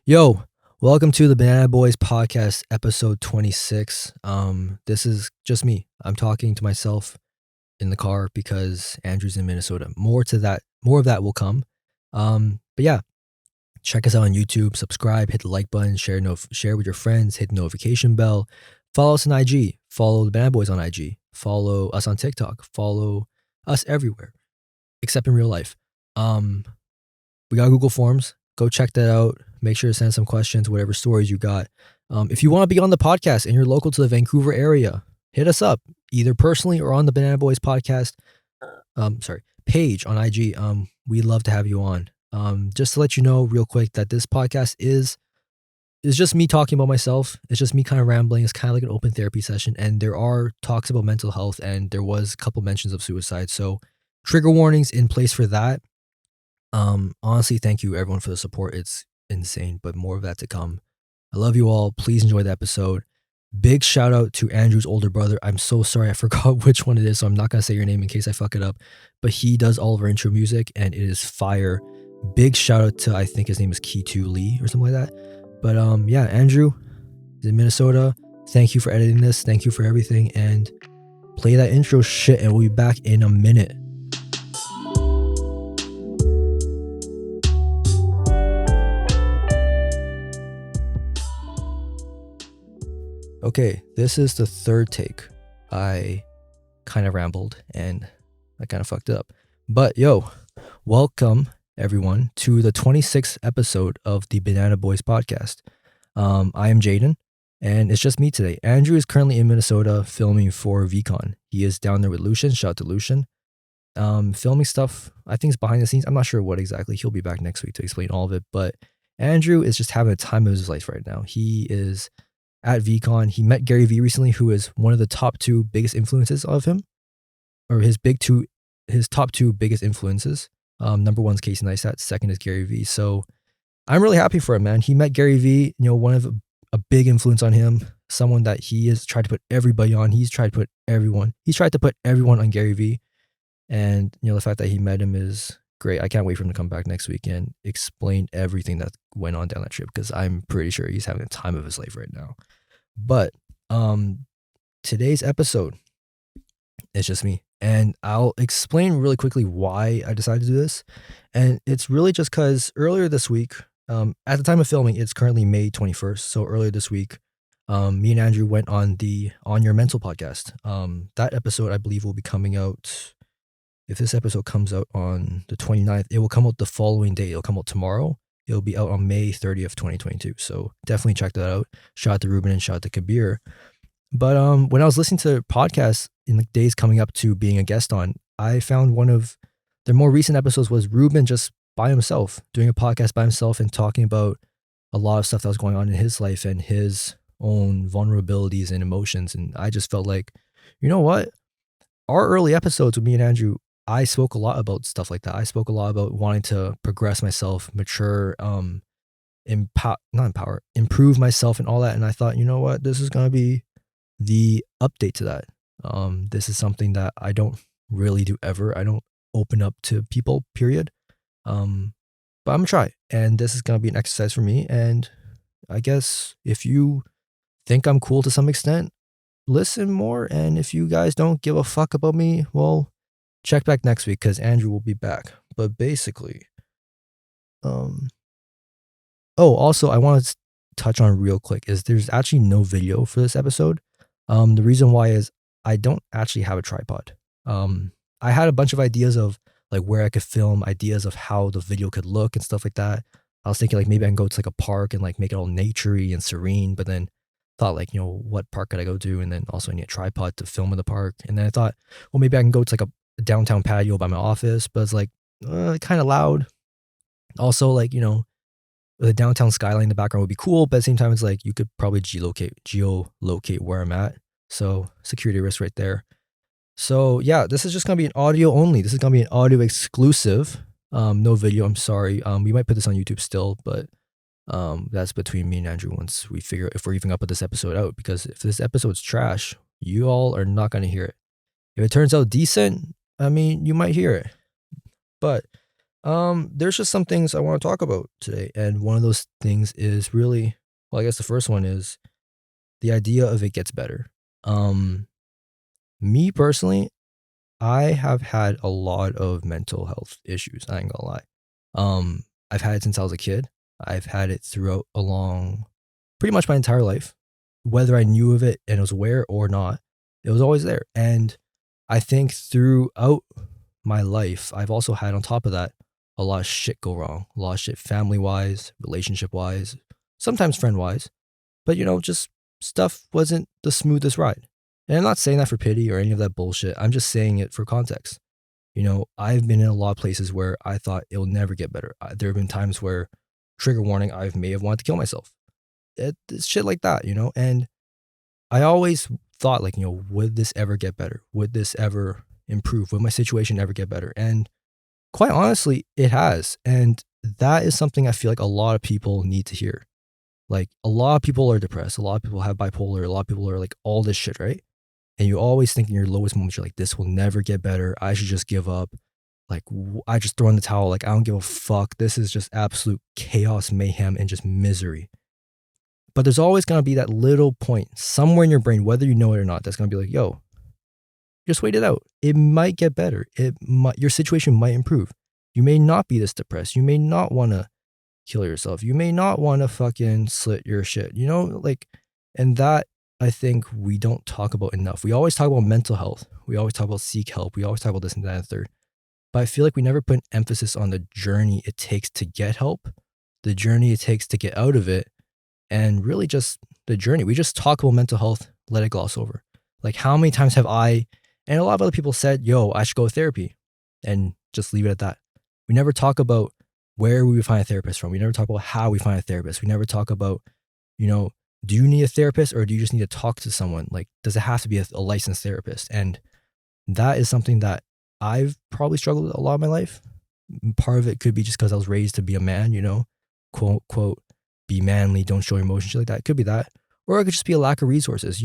Yo, welcome to the Banana Boys podcast, episode 26. This is just me. I'm talking to myself in the car because Andrew's in Minnesota. More of that will come. But yeah, check us out on YouTube, subscribe, hit the like button, share with your friends, hit the notification bell, follow us on IG, follow the Banana Boys on IG, follow us on TikTok, follow us everywhere, except in real life. We got Google Forms. Go check that out. Make sure to send some questions, whatever stories you got. If you want to be on the podcast and you're local to the Vancouver area, hit us up either personally or on the Banana Boys podcast page on IG. We'd love to have you on. Just to let you know real quick that this podcast is just me talking about myself. It's just me kind of rambling. It's kind of like an open therapy session, and there are talks about mental health, and there was a couple mentions of suicide. So trigger warnings in place for that. Honestly, thank you everyone for the support. It's insane, but more of that to come. I love you all. Please enjoy the episode. Big shout out to Andrew's older brother. I'm so sorry I forgot which one it is, so I'm not gonna say your name in case I fuck it up. But he does all of our intro music, and it is fire. Big shout out to, I think his name is Kei2 Lee or something like that. But yeah, Andrew is in Minnesota. Thank you for editing this. Thank you for everything, and play that intro shit, and we'll be back in a minute. Okay, this is the third take. I kind of rambled and I kind of fucked up. But yo, welcome everyone to the 26th episode of the Banana Boys podcast. I am Jayden, and it's just me today. Andrew is currently in Minnesota filming for VCon. He is down there with Lucian. Shout out to Lucian. Filming stuff, I think it's behind the scenes. I'm not sure what exactly. He'll be back next week to explain all of it. But Andrew is just having a time of his life right now. He is at VCon. He met Gary Vee recently, who is one of the top two biggest influences of him, or his top two biggest influences. Number one's Casey Neistat, second is Gary Vee. So I'm really happy for him, man. He met Gary Vee, one of a big influence on him, someone that he has tried to put everybody on. He's tried to put everyone on Gary Vee. And, the fact that he met him is great. I can't wait for him to come back next week and explain everything that went on down that trip, because I'm pretty sure he's having the time of his life right now. But today's episode is just me, and I'll explain really quickly why I decided to do this. And it's really just because earlier this week, at the time of filming, it's currently May 21st. So earlier this week, me and Andrew went on the On Your Mental podcast. That episode, I believe, will be coming out. If this episode comes out on the 29th, it will come out the following day. It'll come out tomorrow. It'll be out on May 30th, 2022. So definitely check that out. Shout out to Ruben and shout out to Kabir. But when I was listening to podcasts in the days coming up to being a guest on, I found one of their more recent episodes was Ruben just by himself, doing a podcast by himself and talking about a lot of stuff that was going on in his life and his own vulnerabilities and emotions. And I just felt like, you know what? Our early episodes with me and Andrew, I spoke a lot about stuff like that. I spoke a lot about wanting to progress myself, mature, improve myself and all that. And I thought, you know what, this is going to be the update to that. This is something that I don't really do ever. I don't open up to people, period. But I'm going to try. And this is going to be an exercise for me. And I guess if you think I'm cool to some extent, listen more. And if you guys don't give a fuck about me, well, check back next week because Andrew will be back. But basically, also I want to touch on real quick is there's actually no video for this episode. The reason why is I don't actually have a tripod. I had a bunch of ideas of like where I could film, ideas of how the video could look and stuff like that. I was thinking like maybe I can go to like a park and like make it all naturey and serene, but then thought like, what park could I go to? And then also I need a tripod to film in the park. And then I thought, well, maybe I can go to like a downtown patio by my office, but it's like kind of loud. Also, like, the downtown skyline in the background would be cool, but at the same time, it's like you could probably geolocate where I'm at. So security risk right there. So yeah, this is just gonna be an audio only. This is gonna be an audio exclusive. No video. I'm sorry. We might put this on YouTube still, but that's between me and Andrew once we figure if we're even gonna put this episode out. Because if this episode's trash, you all are not gonna hear it. If it turns out decent, I mean, you might hear it. But There's just some things I want to talk about today, and one of those things is really, well, I guess the first one is the idea of it gets better. Um, Me personally, I have had a lot of mental health issues. I ain't gonna lie. I've had it since I was a kid. I've had it throughout along pretty much my entire life, whether I knew of it and was aware or not. It was always there, and I think throughout my life, I've also had on top of that a lot of shit go wrong, a lot of shit family wise, relationship wise, sometimes friend wise. But just stuff wasn't the smoothest ride. And I'm not saying that for pity or any of that bullshit. I'm just saying it for context. I've been in a lot of places where I thought it'll never get better. There have been times where, trigger warning, I may have wanted to kill myself. It's shit like that, and I always thought, like, would this ever get better? Would this ever improve? Would my situation ever get better? And quite honestly, it has. And that is something I feel like a lot of people need to hear. Like, a lot of people are depressed. A lot of people have bipolar. A lot of people are like all this shit, right? And you always think in your lowest moments, you're like, this will never get better. I should just give up. Like, I just throw in the towel. Like, I don't give a fuck. This is just absolute chaos, mayhem, and just misery. But there's always going to be that little point somewhere in your brain, whether you know it or not, that's going to be like, yo, just wait it out. It might get better. Your situation might improve. You may not be this depressed. You may not want to kill yourself. You may not want to fucking slit your shit, and that I think we don't talk about enough. We always talk about mental health. We always talk about seek help. We always talk about this and that and the third. But I feel like we never put an emphasis on the journey it takes to get help, the journey it takes to get out of it, and really just the journey. We just talk about mental health, let it gloss over. Like, how many times have I and a lot of other people said, yo, I should go to therapy, and just leave it at that. We never talk about where we would find a therapist from. We never talk about how we find a therapist. We never talk about, do you need a therapist or do you just need to talk to someone? Like, does it have to be a licensed therapist? And that is something that I've probably struggled with a lot of my life. Part of it could be just because I was raised to be a man, quote, quote, be manly, don't show your emotions, shit like that. It could be that. Or it could just be a lack of resources.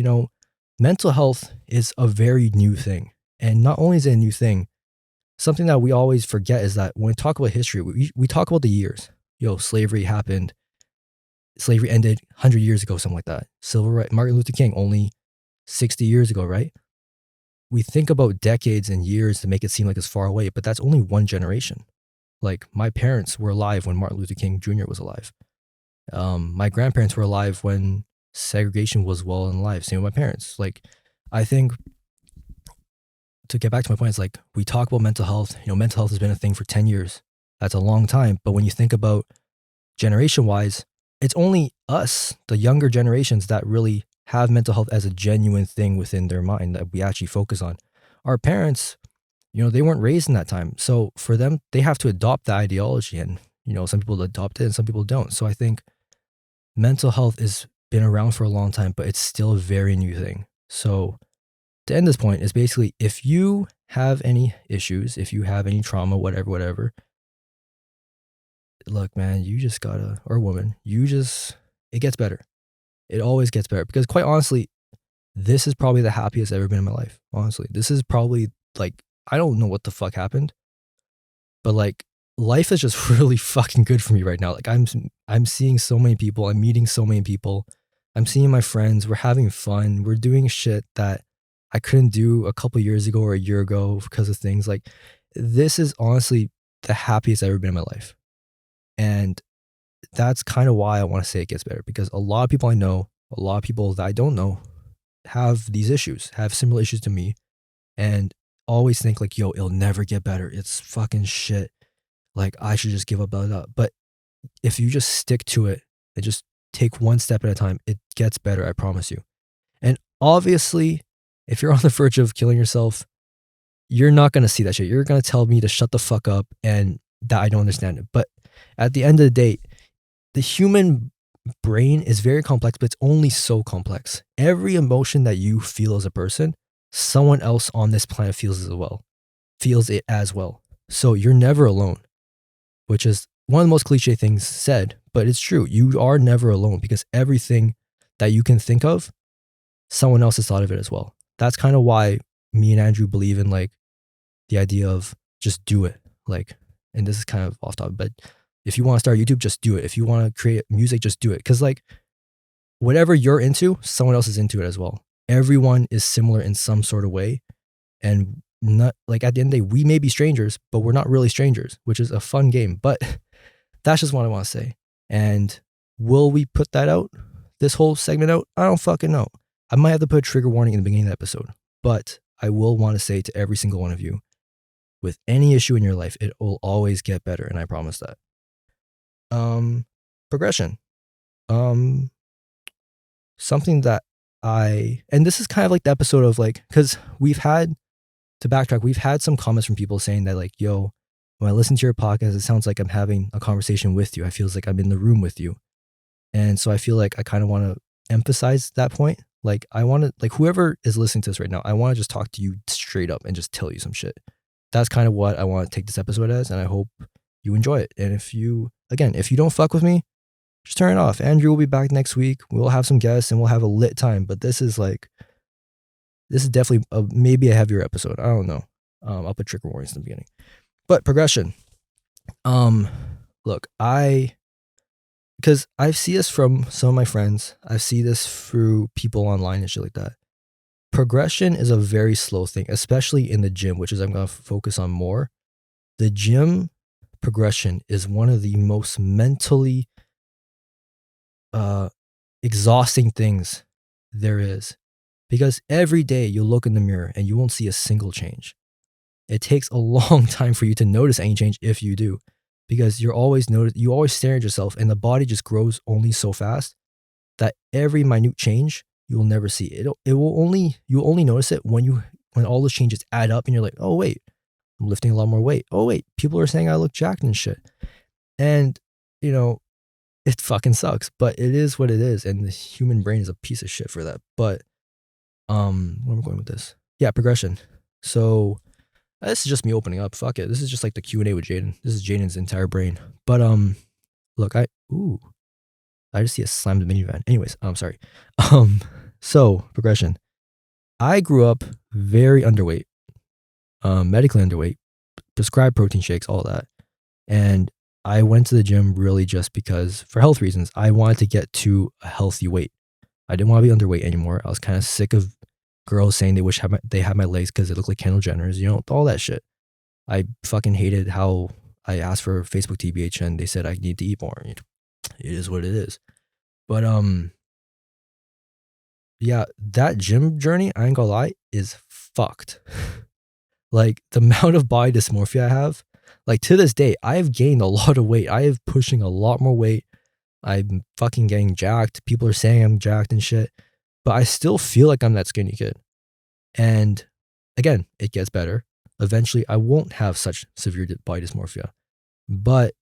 Mental health is a very new thing. And not only is it a new thing, something that we always forget is that when we talk about history, we talk about the years. Slavery happened. Slavery ended 100 years ago, something like that. Civil rights, Martin Luther King, only 60 years ago, right? We think about decades and years to make it seem like it's far away, but that's only one generation. Like, my parents were alive when Martin Luther King Jr. was alive. My grandparents were alive when segregation was well and alive. Same with my parents. Like, I think, to get back to my point, it's like, we talk about mental health. Mental health has been a thing for 10 years. That's a long time. But when you think about generation wise, it's only us, the younger generations, that really have mental health as a genuine thing within their mind that we actually focus on. Our parents, they weren't raised in that time. So for them, they have to adopt the ideology. And, some people adopt it and some people don't. So I think mental health has been around for a long time, but it's still a very new thing. So to end this point is basically, if you have any issues, if you have any trauma, whatever, look, man, you just gotta, or woman, it gets better. It always gets better, because quite honestly, this is probably the happiest I've ever been in my life. Honestly, this is probably, like, I don't know what the fuck happened, but like, life is just really fucking good for me right now. Like, I'm seeing so many people. I'm meeting so many people. I'm seeing my friends. We're having fun. We're doing shit that I couldn't do a couple years ago or a year ago because of things. Like, this is honestly the happiest I've ever been in my life. And that's kind of why I want to say it gets better, because a lot of people I know, a lot of people that I don't know, have these issues, have similar issues to me, and always think like, yo, it'll never get better. It's fucking shit. Like, I should just give up, blah, blah, blah. But if you just stick to it and just take one step at a time, it gets better. I promise you. And obviously, if you're on the verge of killing yourself, you're not going to see that shit. You're going to tell me to shut the fuck up and that I don't understand it. But at the end of the day, the human brain is very complex, but it's only so complex. Every emotion that you feel as a person, someone else on this planet feels it as well. So you're never alone, which is one of the most cliche things said, but it's true. You are never alone, because everything that you can think of, someone else has thought of it as well. That's kind of why me and Andrew believe in, like, the idea of just do it. Like, and this is kind of off topic, but if you want to start YouTube, just do it. If you want to create music, just do it. Because like whatever you're into, someone else is into it as well. Everyone is similar in some sort of way. And not like at the end of the day, we may be strangers, but we're not really strangers, which is a fun game. But that's just what I want to say. And will we put that out, this whole segment out? I don't fucking know. I might have to put a trigger warning in the beginning of the episode, but I will want to say to every single one of you, with any issue in your life, it will always get better. And I promise that. Progression. Something that and this is kind of like the episode of like, because we've had, to backtrack, we've had some comments from people saying that like, yo, when I listen to your podcast, it sounds like I'm having a conversation with you. I feel like I'm in the room with you. And so I feel like I kind of want to emphasize that point. Like I want to, like whoever is listening to this right now, I want to just talk to you straight up and just tell you some shit. That's kind of what I want to take this episode as, and I hope you enjoy it. And if you don't fuck with me, just turn it off. Andrew will be back next week. We'll have some guests and we'll have a lit time. But this is definitely maybe a heavier episode. I don't know. I'll put trigger warnings in the beginning. But progression. Look, because I see this from some of my friends. I see this through people online and shit like that. Progression is a very slow thing, especially in the gym, which is I'm going to focus on more. The gym progression is one of the most mentally exhausting things there is, because every day you'll look in the mirror and you won't see a single change. It takes a long time for you to notice any change if you do, because you always stare at yourself and the body just grows only so fast that every minute change you'll never see. You'll only notice it when all those changes add up and you're like, oh wait, I'm lifting a lot more weight. Oh wait, people are saying I look jacked and shit. And you know, it fucking sucks, but it is what it is, and the human brain is a piece of shit for that. But where am I going with this? Yeah, progression. So this is just me opening up. Fuck it. This is just like the Q&A with Jayden. This is Jayden's entire brain. But look, I just see a slammed minivan. Anyways, I'm sorry. So progression. I grew up very underweight, medically underweight, prescribed protein shakes, all that. And I went to the gym really just because, for health reasons, I wanted to get to a healthy weight. I didn't want to be underweight anymore. I was kind of sick of girls saying they wish they had my legs because they look like Kendall Jenner's, all that shit. I fucking hated how I asked for Facebook TBH and they said I need to eat more. It is what it is. But yeah, that gym journey, I ain't gonna lie, is fucked. Like the amount of body dysmorphia I have, like to this day, I have gained a lot of weight. I am pushing a lot more weight. I'm fucking getting jacked. People are saying I'm jacked and shit, but I still feel like I'm that skinny kid. And again, it gets better. Eventually, I won't have such severe body dysmorphia. But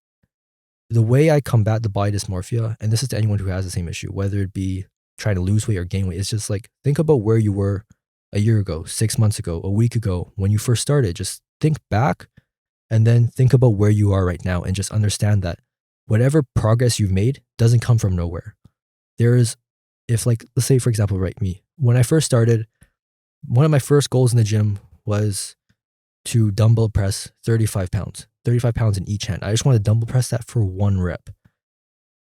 the way I combat the body dysmorphia, and this is to anyone who has the same issue, whether it be trying to lose weight or gain weight, it's just like, think about where you were a year ago, 6 months ago, a week ago, when you first started. Just think back and then think about where you are right now and just understand that whatever progress you've made doesn't come from nowhere. Let's say, for example, me, when I first started, one of my first goals in the gym was to dumbbell press 35 pounds in each hand. I just want to dumbbell press that for one rep.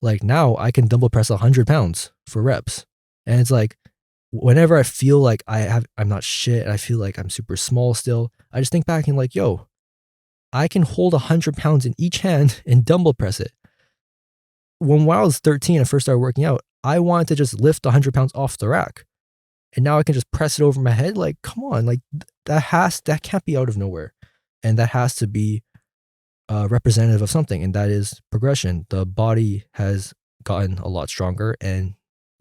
Like now I can dumbbell press 100 pounds for reps. And it's like, whenever I feel like I'm not shit, and I feel like I'm super small still, I just think back and like, yo, I can hold 100 pounds in each hand and dumbbell press it. When I was 13 and first started working out, I wanted to just lift 100 pounds off the rack. And now I can just press it over my head. Like, come on, like that can't be out of nowhere. And that has to be representative of something. And that is progression. The body has gotten a lot stronger. And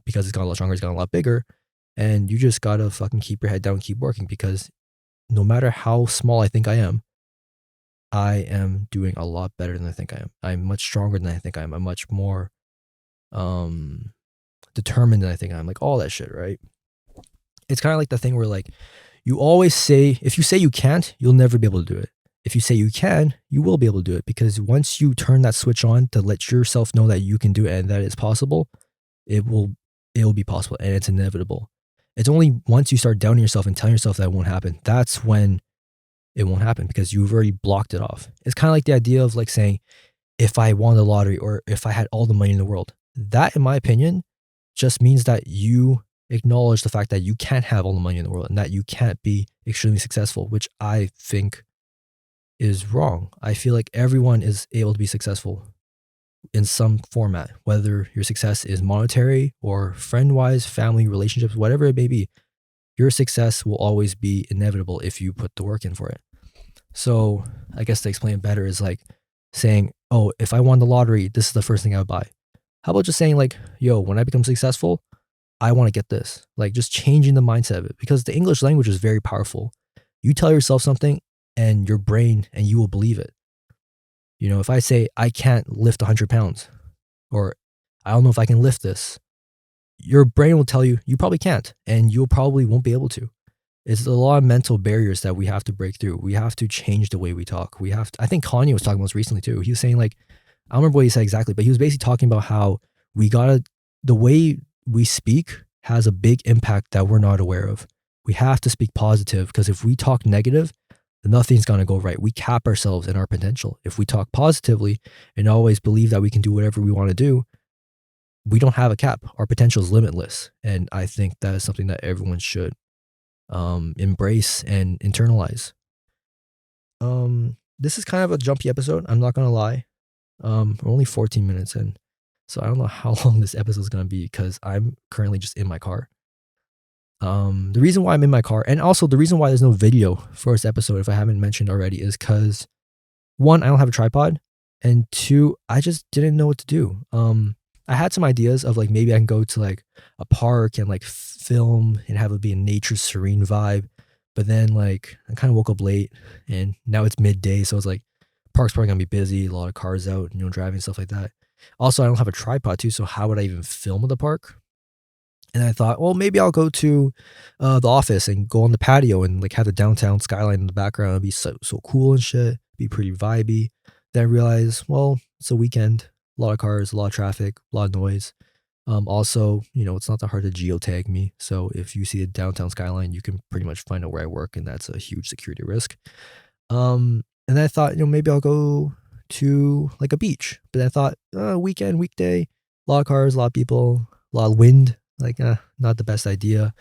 because it's gotten a lot stronger, it's gotten a lot bigger. And you just gotta fucking keep your head down and keep working, because no matter how small I think I am doing a lot better than I think I am. I'm much stronger than I think I am. I'm much more determined than I think I am. Like all that shit, right? It's kind of like the thing where like you always say, if you say you can't, you'll never be able to do it. If you say you can, you will be able to do it, because once you turn that switch on to let yourself know that you can do it and that it's possible, it will be possible, and it's inevitable. It's only once you start doubting yourself and telling yourself that won't happen, that's when it won't happen because you've already blocked it off. It's kind of like the idea of like saying, if I won the lottery or if I had all the money in the world. That, in my opinion, just means that you acknowledge the fact that you can't have all the money in the world and that you can't be extremely successful, which I think is wrong. I feel like everyone is able to be successful in some format, whether your success is monetary or friend-wise, family, relationships, whatever it may be. Your success will always be inevitable if you put the work in for it. So I guess to explain it better is like saying, oh, if I won the lottery, this is the first thing I would buy. How about just saying like, yo, when I become successful, I want to get this. Like just changing the mindset of it, because the English language is very powerful. You tell yourself something and your brain, and you will believe it. You know, if I say I can't lift 100 pounds, or I don't know if I can lift this, your brain will tell you you probably can't, and you probably won't be able to. It's a lot of mental barriers that we have to break through. We have to change the way we talk. We have to, I think Kanye was talking about this recently too. He was saying like, I don't remember what he said exactly, but he was basically talking about how the way we speak has a big impact that we're not aware of. We have to speak positive, because if we talk negative, then nothing's going to go right. We cap ourselves in our potential. If we talk positively and always believe that we can do whatever we want to do, we don't have a cap. Our potential is limitless. And I think that is something that everyone should embrace and internalize. This is kind of a jumpy episode. I'm not going to lie. We're only 14 minutes in. So I don't know how long this episode is going to be, because I'm currently just in my car. The reason why I'm in my car, and also the reason why there's no video for this episode, if I haven't mentioned already, is because one, I don't have a tripod, and two, I just didn't know what to do. I had some ideas of like maybe I can go to like a park and like film and have it be a nature serene vibe, but then like I kind of woke up late and now it's midday, so it's like park's probably gonna be busy, a lot of cars out, you know, driving, stuff like that. Also, I don't have a tripod too, so how would I even film at the park? And I thought, well, maybe I'll go to the office and go on the patio and like have the downtown skyline in the background. It'd be so cool and shit. Be pretty vibey. Then I realized, well, it's a weekend, a lot of cars, a lot of traffic, a lot of noise. Also, you know, it's not that hard to geotag me. So if you see the downtown skyline, you can pretty much find out where I work, and that's a huge security risk. And then I thought, you know, maybe I'll go to like a beach. But I thought, weekend, weekday, a lot of cars, a lot of people, a lot of wind. Like, not the best idea.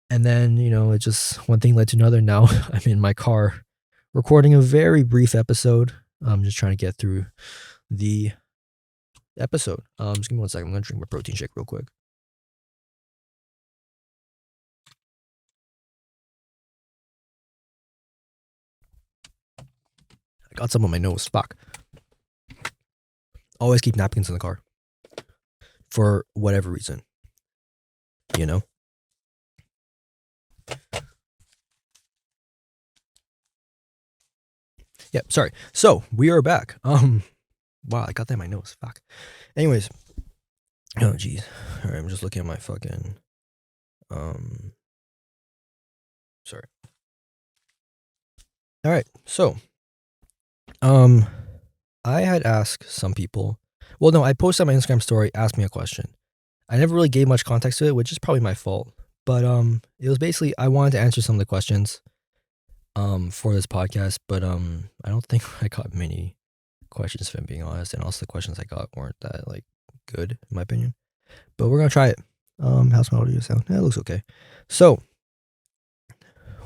And then, you know, it just, one thing led to another. Now I'm in my car recording a very brief episode. I'm just trying to get through the episode. Just give me 1 second. I'm going to drink my protein shake real quick. I got some on my nose. Fuck. Always keep napkins in the car. For whatever reason. You know? Yeah, sorry. So, we are back. Wow, I got that in my nose. Fuck. Anyways. Oh, jeez. All right, I'm just looking at my fucking... Sorry. All right, so... I had asked some people... Well, no, I posted on my Instagram story, asked me a question. I never really gave much context to it, which is probably my fault. But it was basically, I wanted to answer some of the questions for this podcast, but I don't think I got many questions, if I'm being honest, and also the questions I got weren't that like good in my opinion. But we're gonna try it. How's my audio sound? Yeah, it looks okay. So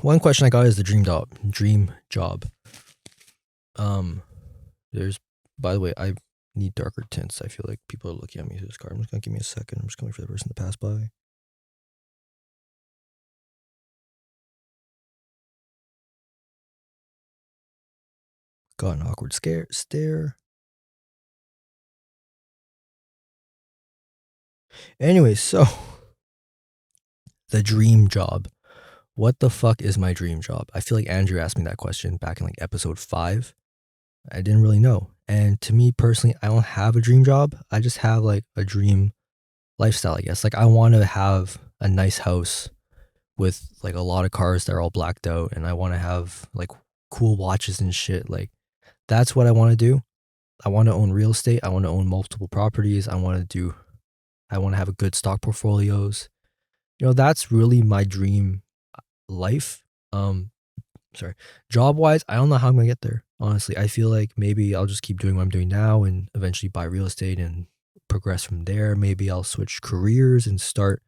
one question I got is the dream job. There's, by the way, I need darker tints. I feel like people are looking at me through this car. I'm just gonna give me a second. I'm just going for the person to pass by. Got an awkward stare. Anyway, so the dream job. What the fuck is my dream job? I feel like Andrew asked me that question back in like episode 5. I didn't really know. And to me personally, I don't have a dream job. I just have like a dream lifestyle, I guess. Like I want to have a nice house with like a lot of cars that are all blacked out, and I want to have like cool watches and shit. Like that's what I want to do. I want to own real estate. I want to own multiple properties. I want to have a good stock portfolios. You know, that's really my dream life. sorry, job wise, I don't know how I'm gonna get there. Honestly, I feel like maybe I'll just keep doing what I'm doing now and eventually buy real estate and progress from there. Maybe I'll switch careers and start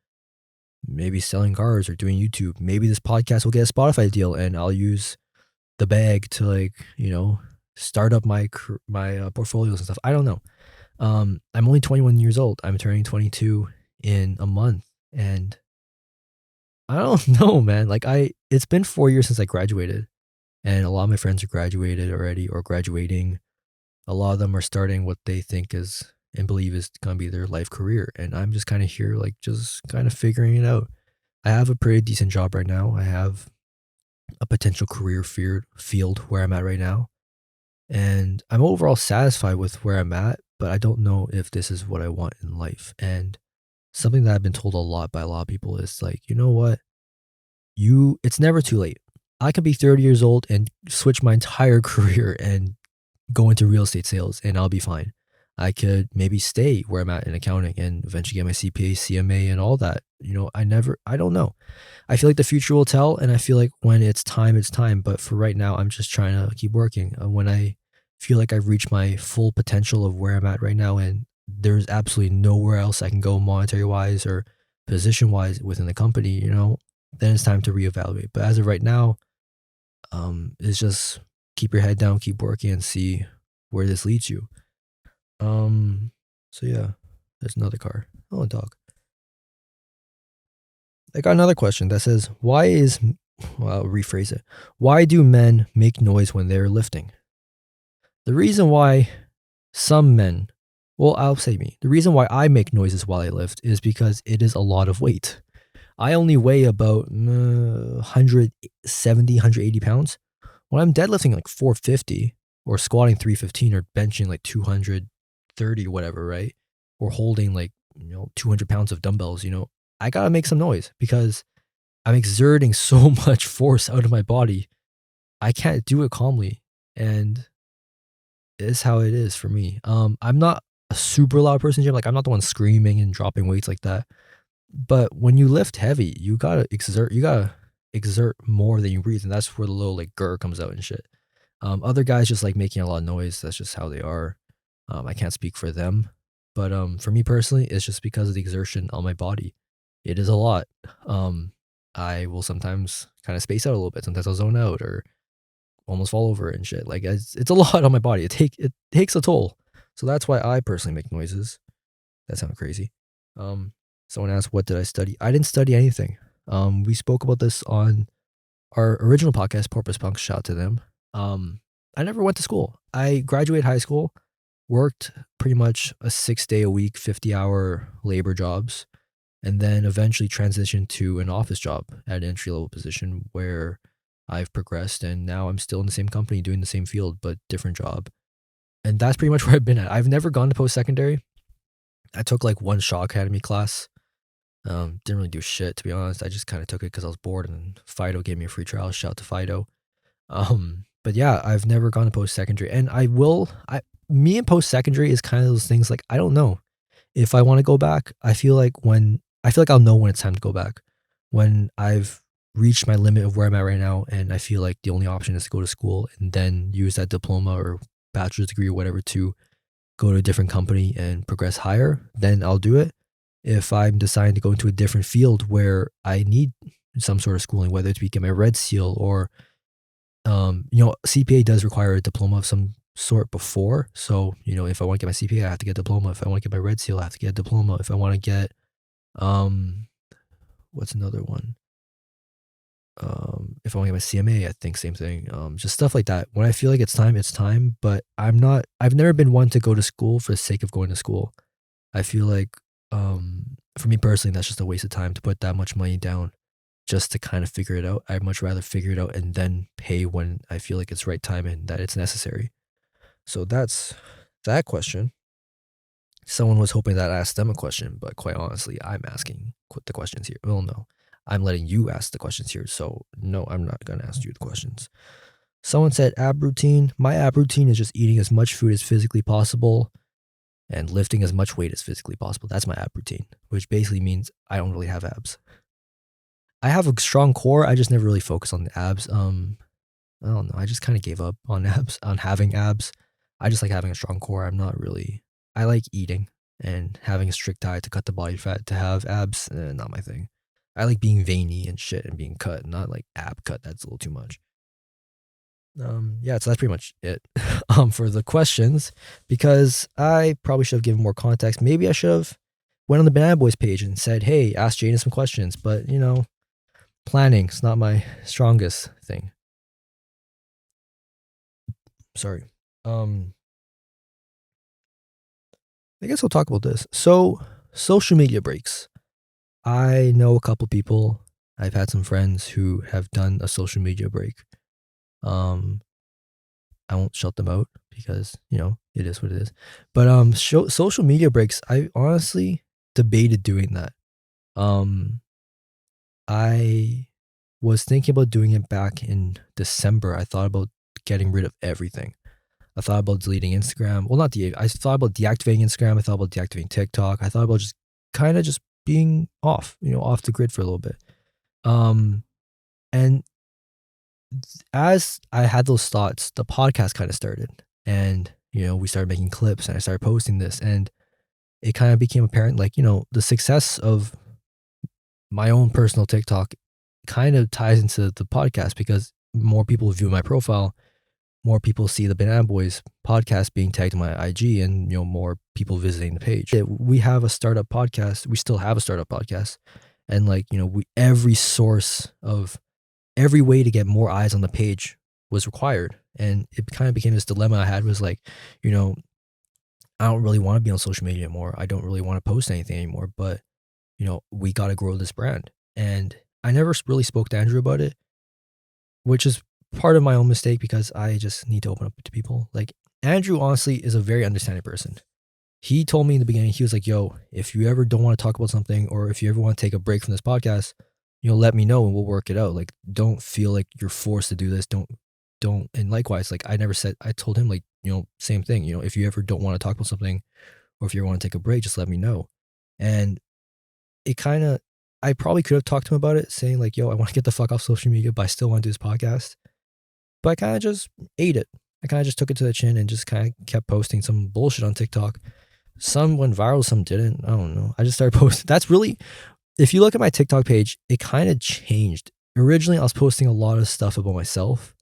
maybe selling cars or doing YouTube. Maybe this podcast will get a Spotify deal and I'll use the bag to like, start up my portfolios and stuff. I don't know. I'm only 21 years old. I'm turning 22 in a month and I don't know, man. It's been 4 years since I graduated and a lot of my friends are graduated already or graduating. A lot of them are starting what they think is and believe is going to be their life career. And I'm just kind of here, like, just kind of figuring it out. I have a pretty decent job right now. I have a potential career field where I'm at right now. And I'm overall satisfied with where I'm at, but I don't know if this is what I want in life. And something that I've been told a lot by a lot of people is like, you know what? It's never too late. I could be 30 years old and switch my entire career and go into real estate sales and I'll be fine. I could maybe stay where I'm at in accounting and eventually get my CPA, CMA, and all that. I don't know. I feel like the future will tell, and I feel like when it's time, it's time. But for right now, I'm just trying to keep working. When I feel like I've reached my full potential of where I'm at right now, and there's absolutely nowhere else I can go monetary wise or position wise within the company, then it's time to reevaluate. But as of right now, it's just keep your head down, keep working, and see where this leads you. So yeah, there's another car. Oh, a dog. I got another question that says, I'll rephrase it. Why do men make noise when they're lifting? The reason why I'll say me. The reason why I make noises while I lift is because it is a lot of weight. I only weigh about 170, 180 pounds. When I'm deadlifting like 450 or squatting 315 or benching like 230 or whatever, right? Or holding like, 200 pounds of dumbbells, I gotta make some noise because I'm exerting so much force out of my body. I can't do it calmly. And it's how it is for me. I'm not a super loud person in gym. Like I'm not the one screaming and dropping weights like that. But when you lift heavy, you gotta exert more than you breathe. And that's where the little like grr comes out and shit. Other guys just like making a lot of noise. That's just how they are. I can't speak for them. But for me personally, it's just because of the exertion on my body. It is a lot. I will sometimes kind of space out a little bit. Sometimes I'll zone out or almost fall over and shit. Like it's a lot on my body. It takes a toll. So that's why I personally make noises. That sounds crazy. Someone asked, what did I study? I didn't study anything. We spoke about this on our original podcast, Porpoise Punks. Shout out to them. I never went to school. I graduated high school, worked pretty much a 6-day a week, 50-hour labor jobs, and then eventually transitioned to an office job at an entry-level position where I've progressed, and now I'm still in the same company doing the same field, but different job. And that's pretty much where I've been at. I've never gone to post-secondary. I took like one Shaw Academy class. Didn't really do shit, to be honest. I just kind of took it because I was bored, and Fido gave me a free trial. Shout out to Fido. But yeah, I've never gone to post-secondary, and me and post-secondary is kind of those things like, I don't know if I want to go back. I feel like I'll know when it's time to go back. When I've reached my limit of where I'm at right now, and I feel like the only option is to go to school and then use that diploma or bachelor's degree or whatever to go to a different company and progress higher, then I'll do it. If I'm deciding to go into a different field where I need some sort of schooling, whether it's to get my red seal or, CPA does require a diploma of some sort before. So, if I want to get my CPA, I have to get a diploma. If I want to get my red seal, I have to get a diploma. If I want to get, what's another one? If I want to get my CMA, I think same thing. Just stuff like that. When I feel like it's time, it's time. But I've never been one to go to school for the sake of going to school. I feel like, for me personally, that's just a waste of time to put that much money down just to kind of figure it out. I'd much rather figure it out and then pay when I feel like it's right time and that it's necessary. So that's that question. Someone was hoping that I asked them a question, but quite honestly, I'm asking the questions here. Well, no, I'm letting you ask the questions here. So no, I'm not going to ask you the questions. Someone said ab routine. My ab routine is just eating as much food as physically possible and lifting as much weight as physically possible. That's my ab routine, which basically means I don't really have abs. I have a strong core. I just never really focus on the abs. I don't know. I just kind of gave up on abs, on having abs. I just like having a strong core. I'm not really. I like eating and having a strict diet to cut the body fat. To have abs, not my thing. I like being veiny and shit and being cut, not like ab cut. That's a little too much. Yeah, so that's pretty much it for the questions, because I probably should have given more context. Maybe I should have went on the Banana Boys page and said, hey, ask Jayden some questions, but planning is not my strongest thing. Sorry. I guess we'll talk about this. So, social media breaks. I know a couple people. I've had some friends who have done a social media break. I won't shout them out because, it is what it is. But social media breaks, I honestly debated doing that. I was thinking about doing it back in December. I thought about getting rid of everything. I thought about deleting Instagram. Well, I thought about deactivating Instagram. I thought about deactivating TikTok. I thought about just kind of just being off, off the grid for a little bit. And as I had those thoughts, the podcast kind of started, and we started making clips, and I started posting this, and it kind of became apparent, like the success of my own personal TikTok kind of ties into the podcast, because more people view my profile, more people see the Banana Boys podcast being tagged in my IG, and more people visiting the page. We have a startup podcast. We still have a startup podcast, and every way to get more eyes on the page was required. And it kind of became this dilemma I had, was like, I don't really want to be on social media anymore. I don't really want to post anything anymore, but we got to grow this brand. And I never really spoke to Andrew about it, which is part of my own mistake, because I just need to open up to people. Like, Andrew honestly is a very understanding person. He told me in the beginning, he was like, yo, if you ever don't want to talk about something, or if you ever want to take a break from this podcast, let me know and we'll work it out. Like, don't feel like you're forced to do this. Don't. And likewise, like, I told him, like, same thing, if you ever don't want to talk about something, or if you ever want to take a break, just let me know. And I probably could have talked to him about it, saying like, yo, I want to get the fuck off social media, but I still want to do this podcast. But I kind of just ate it. I kind of just took it to the chin and just kind of kept posting some bullshit on TikTok. Some went viral, some didn't. I don't know. I just started posting. That's really, if you look at my TikTok page, it kind of changed. Originally, I was posting a lot of stuff about myself.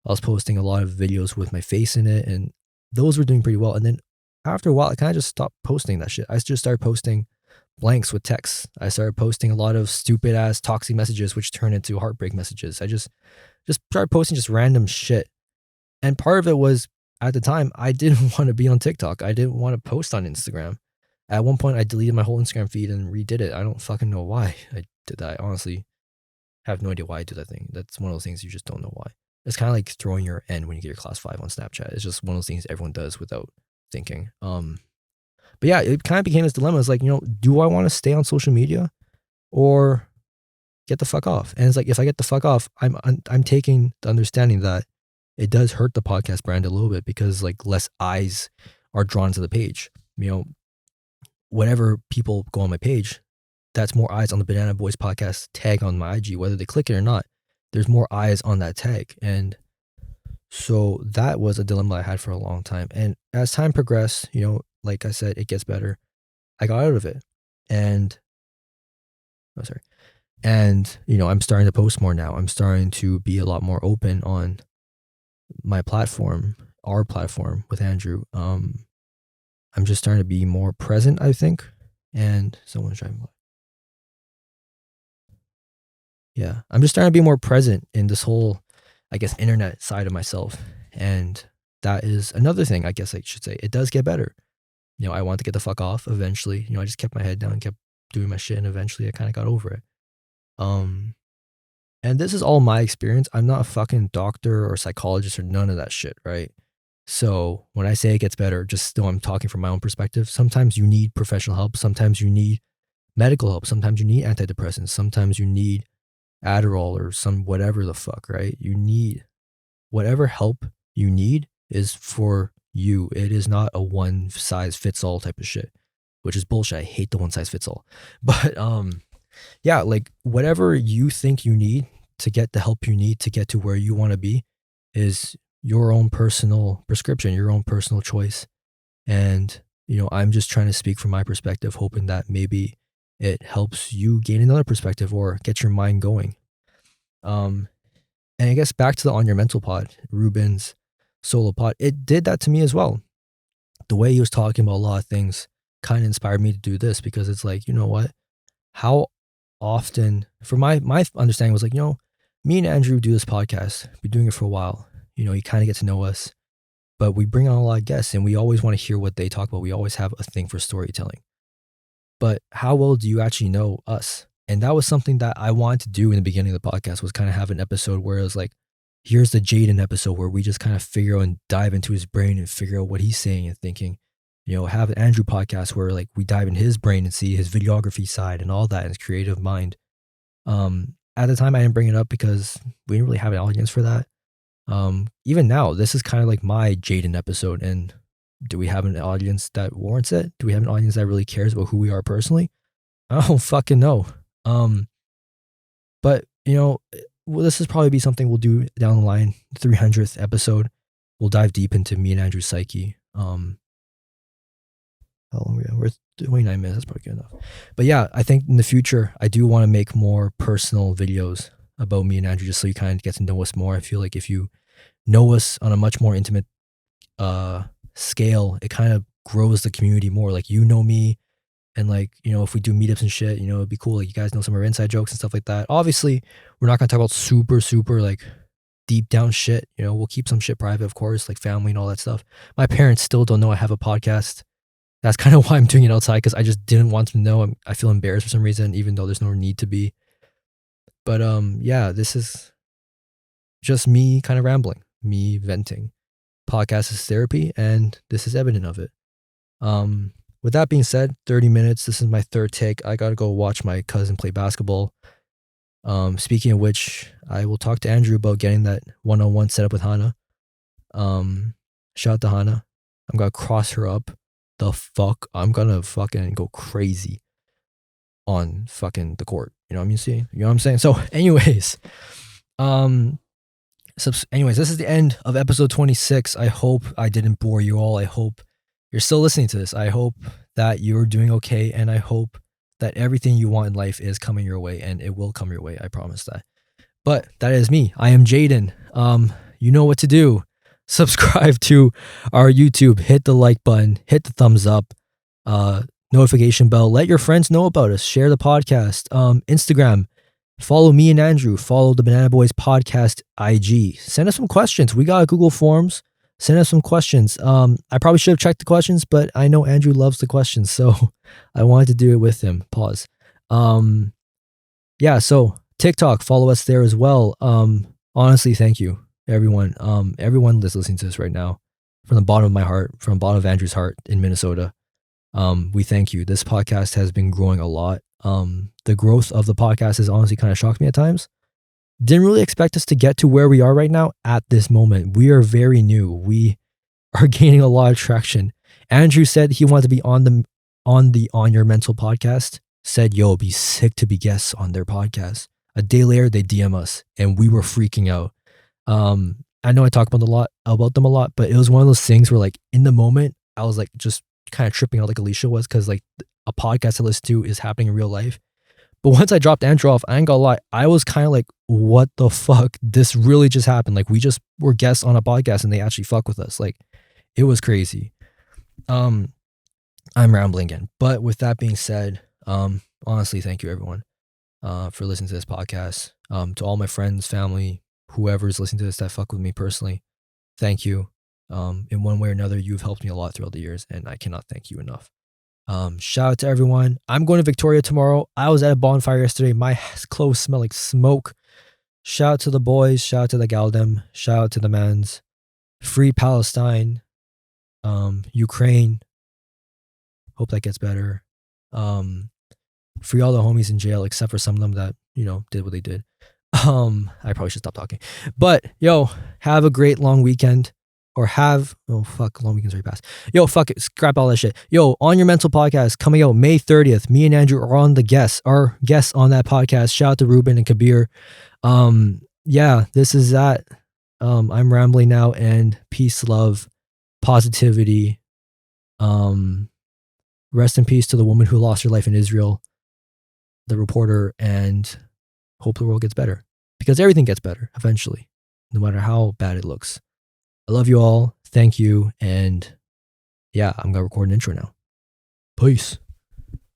I was posting a lot of videos with my face in it, and those were doing pretty well. And then after a while, I kind of just stopped posting that shit. I just started posting blanks with text. I started posting a lot of stupid ass toxic messages, which turned into heartbreak messages. I just started posting just random shit. And part of it was, at the time, I didn't want to be on TikTok. I didn't want to post on Instagram. At one point, I deleted my whole Instagram feed and redid it. I don't fucking know why I did that. I honestly have no idea why I did that thing. That's one of those things you just don't know why. It's kind of like throwing your N when you get your class 5 on Snapchat. It's just one of those things everyone does without thinking. But yeah, it kind of became this dilemma. It's like, do I want to stay on social media or get the fuck off? And it's like, if I get the fuck off, I'm taking the understanding that it does hurt the podcast brand a little bit, because like less eyes are drawn to the page. Whenever people go on my page, that's more eyes on the Banana Boys podcast tag on my IG, whether they click it or not. There's more eyes on that tag. And so that was a dilemma I had for a long time. And as time progressed, like I said, it gets better. I got out of it. And I'm starting to post more now. I'm starting to be a lot more open on my platform, our platform with Andrew. I'm just starting to be more present, I think. And someone's driving by. Yeah, I'm just starting to be more present in this whole, I guess, internet side of myself. And that is another thing, I guess I should say. It does get better. I want to get the fuck off eventually. I just kept my head down, kept doing my shit, and eventually I kind of got over it. And this is all my experience. I'm not a fucking doctor or psychologist or none of that shit, right? So when I say it gets better, just know I'm talking from my own perspective. Sometimes you need professional help. Sometimes you need medical help. Sometimes you need antidepressants. Sometimes you need Adderall or some whatever the fuck, right? You need whatever help you need is for you. It is not a one size fits all type of shit, which is bullshit. I hate the one size fits all. But yeah, like whatever you think you need to get the help you need to get to where you want to be, is your own personal prescription, your own personal choice. And, I'm just trying to speak from my perspective, hoping that maybe it helps you gain another perspective or get your mind going. And I guess back to the On Your Mental pod, Ruben's solo pod, it did that to me as well. The way he was talking about a lot of things kind of inspired me to do this, because it's like, you know what? How often, for my understanding was like, me and Andrew do this podcast. We've been doing it for a while. You kind of get to know us, but we bring on a lot of guests and we always want to hear what they talk about. We always have a thing for storytelling. But how well do you actually know us? And that was something that I wanted to do in the beginning of the podcast, was kind of have an episode where it was like, here's the Jayden episode where we just kind of figure out and dive into his brain and figure out what he's saying and thinking. Have an Andrew podcast where like we dive in his brain and see his videography side and all that and his creative mind. At the time I didn't bring it up because we didn't really have an audience for that. Even now, this is kind of like my Jayden episode. And do we have an audience that warrants it? Do we have an audience that really cares about who we are personally? I don't fucking know. But this is probably be something we'll do down the line. 300th episode, we'll dive deep into me and Andrew's psyche. How long are we at? We're 29 minutes. That's probably good enough. But yeah, I think in the future, I do want to make more personal videos about me and Andrew, just so you kind of get to know us more. I feel like if you know us on a much more intimate scale, it kind of grows the community more. Like, me, and like, if we do meetups and shit, it'd be cool. Like, you guys know some of our inside jokes and stuff like that. Obviously, we're not going to talk about super like deep down shit. We'll keep some shit private, of course, like family and all that stuff. My parents still don't know I have a podcast. That's kind of why I'm doing it outside, because I just didn't want them to know. I feel embarrassed for some reason, even though there's no need to be. But yeah, this is just me kind of rambling, me venting. Podcast is therapy, and this is evident of it. With that being said, 30 minutes. This is my third take. I gotta go watch my cousin play basketball. Speaking of which, I will talk to Andrew about getting that 1-on-1 set up with Hannah. Shout out to Hannah. I'm gonna cross her up. I'm gonna fucking go crazy on fucking the court. You know what I'm saying? So anyways, this is the end of episode 26. I hope I didn't bore you all. I hope you're still listening to this. I hope that you're doing okay, and I hope that everything you want in life is coming your way, and it will come your way. I promise that. But that is me. I am Jayden. You know what to do. Subscribe to our YouTube, hit the like button, hit the thumbs up, notification bell, let your friends know about us, share the podcast, Instagram, follow me and Andrew, follow the Banana Boys podcast IG, send us some questions. We got Google Forms, send us some questions. I probably should have checked the questions, but I know Andrew loves the questions, so I wanted to do it with him. Pause. Yeah, so TikTok, follow us there as well. Honestly, thank you. Everyone that's listening to this right now, from the bottom of my heart, from the bottom of Andrew's heart in Minnesota, we thank you. This podcast has been growing a lot. The growth of the podcast has honestly kind of shocked me at times. Didn't really expect us to get to where we are right now at this moment. We are very new. We are gaining a lot of traction. Andrew said he wanted to be on Your Mental podcast. Said, yo, it'd be sick to be guests on their podcast. A day later, they DM us, and we were freaking out. I know I talk about them a lot, but it was one of those things where, like, in the moment, I was like just kind of tripping out like Alicia was, because like a podcast I listen to is happening in real life. But once I dropped Andrew off, I ain't gonna lie, I was kind of like, what the fuck? This really just happened. Like, we just were guests on a podcast and they actually fuck with us. Like, it was crazy. I'm rambling again. But with that being said, honestly, thank you everyone for listening to this podcast. To all my friends, family, whoever's listening to this that fuck with me personally, thank you. In one way or another, you've helped me a lot throughout the years, and I cannot thank you enough. Shout out to everyone. I'm going to Victoria tomorrow. I was at a bonfire yesterday. My clothes smell like smoke. Shout out to the boys. Shout out to the Galdem. Shout out to the mans. Free Palestine. Ukraine. Hope that gets better. Free all the homies in jail, except for some of them that, did what they did. I probably should stop talking. But yo, have a great long weekend. Long weekend's already passed. Yo, fuck it, scrap all that shit. Yo, On Your Mental podcast coming out May 30th. Me and Andrew are our guests on that podcast. Shout out to Ruben and Kabir. Yeah, this is that. I'm rambling now, and peace, love, positivity. Rest in peace to the woman who lost her life in Israel, the reporter, and hope the world gets better, because everything gets better eventually, no matter how bad it looks. I love you all. Thank you. And yeah, I'm going to record an intro now. Peace.